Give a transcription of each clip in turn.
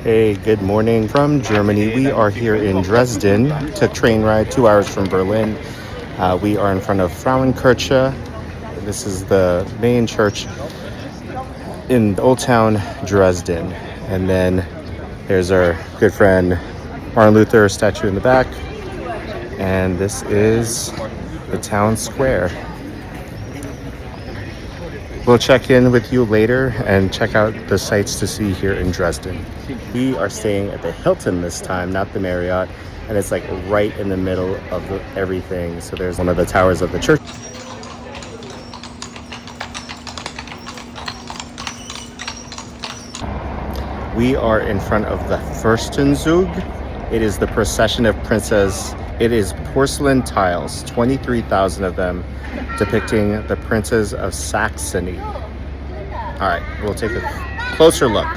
Hey, good morning from Germany. We are here in Dresden. Took train ride 2 hours from Berlin. We are in front of Frauenkirche. This is the main church in Old Town Dresden. And then there's our good friend Martin Luther statue in the back. And this is the town square. We'll check in with you later and check out the sights to see here in Dresden. We are staying at the Hilton this time, not the Marriott, and it's like right in the middle of everything. So there's one of the towers of the church. We are in front of the Fürstenzug. It is the procession of princes. It is porcelain tiles, 23,000 of them, depicting the princes of Saxony. All right, we'll take a closer look.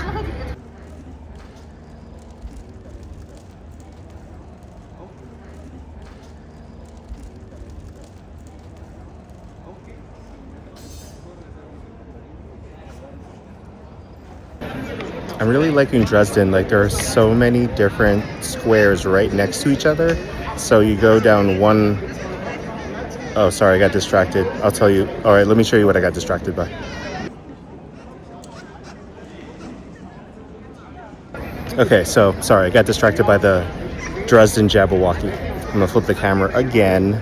I'm really liking Dresden. Like, there are so many different squares right next to each other. So you go down one. Oh, sorry, I got distracted. I'll tell you. All right, let me show you what I got distracted by. Okay, so sorry, I got distracted by the Dresden Jabberwocky. I'm gonna flip the camera again.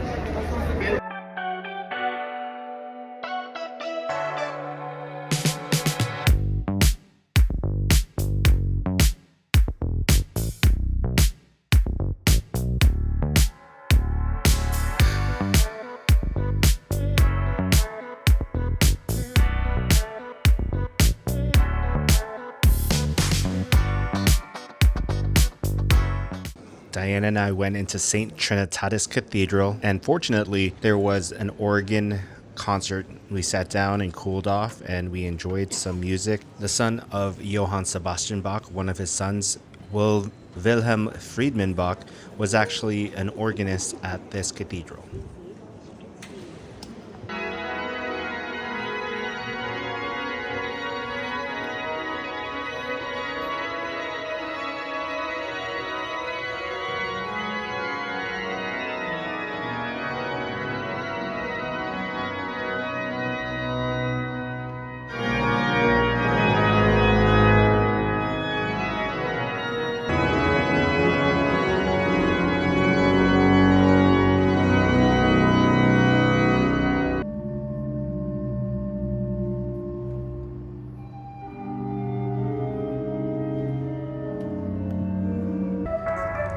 Diane and I went into St. Triinitatis Cathedral, and fortunately, there was an organ concert. We sat down and cooled off, and we enjoyed some music. The son of Johann Sebastian Bach, one of his sons, Wilhelm Friedman Bach, was actually an organist at this cathedral.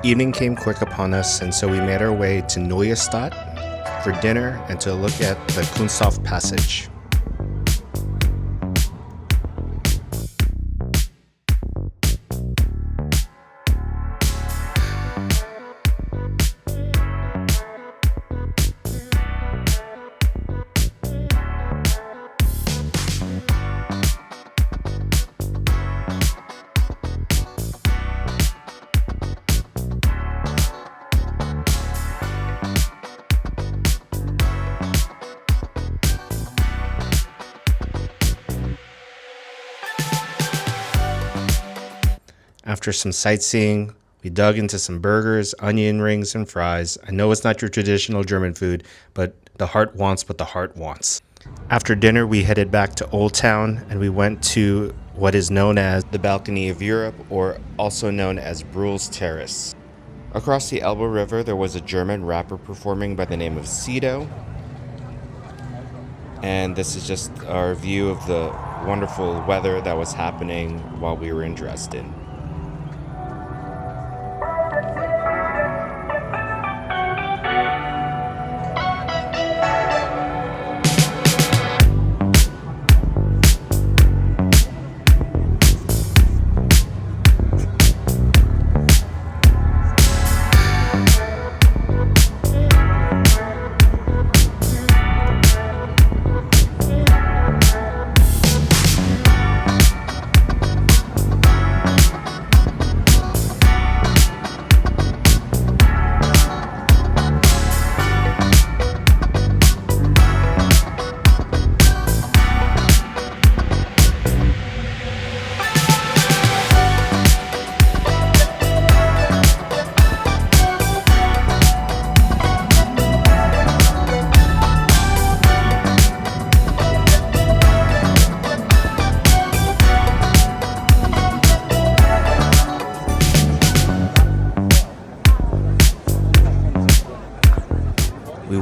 Evening came quick upon us, and so we made our way to Neustadt for dinner and to look at the Kunthsofpassage. After some sightseeing, we dug into some burgers, onion rings, and fries. I know it's not your traditional German food, but the heart wants what the heart wants. After dinner, we headed back to Old Town, and we went to what is known as the Balcony of Europe, or also known as Bruhl's Terrace. Across the Elbe River, there was a German rapper performing by the name of Sido. And this is just our view of the wonderful weather that was happening while we were in Dresden.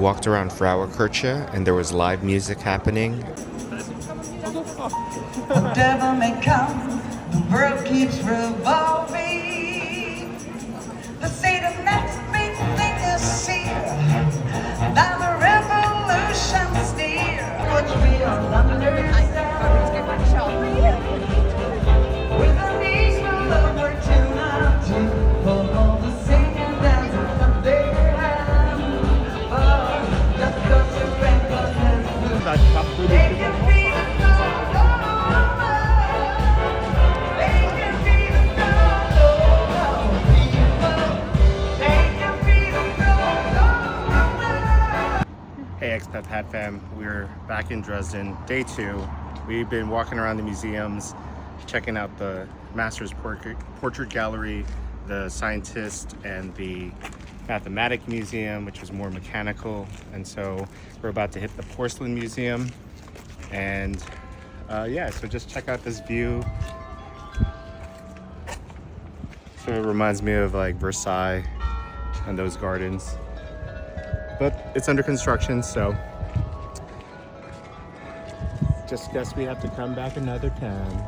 walked around Frauenkirche and there was live music happening. The devil may come, the world keeps revolving. The state of next big thing is here. Now the revolution's near. Which we'll understand. With a knees full of opportunity. For all the singing and dancing from their hand. For just cause your record has moved. They can feel it all over. They can feel it all over. People, they can feel it all over. Hey Expat Pat Fam, we're back in Dresden, day 2. We've been walking around the museums, checking out the Master's Portrait Gallery, the Scientist, and the Mathematic Museum, which was more mechanical. And so we're about to hit the Porcelain Museum. And yeah, so just check out this view. So it reminds me of like Versailles and those gardens. But it's under construction, so just guess we have to come back another time.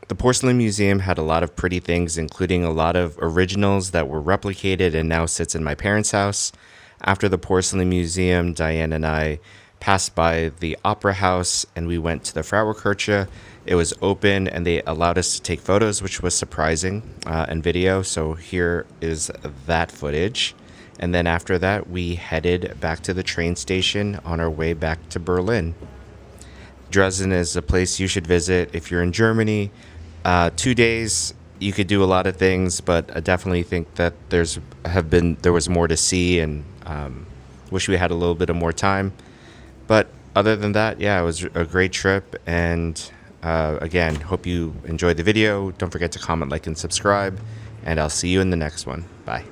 The Porcelain Museum had a lot of pretty things, including a lot of originals that were replicated and now sits in my parents' house. After the Porcelain Museum, Diane and I passed by the Opera House and we went to the Frauenkirche. It was open and they allowed us to take photos, which was surprising, and video. So here is that footage. And then after that, we headed back to the train station on our way back to Berlin. Dresden is a place you should visit if you're in Germany. 2 days, you could do a lot of things, but I definitely think that there was more to see, and wish we had a little bit of more time. But other than that, yeah, it was a great trip. And again, hope you enjoyed the video. Don't forget to comment, like, and subscribe. And I'll see you in the next one. Bye.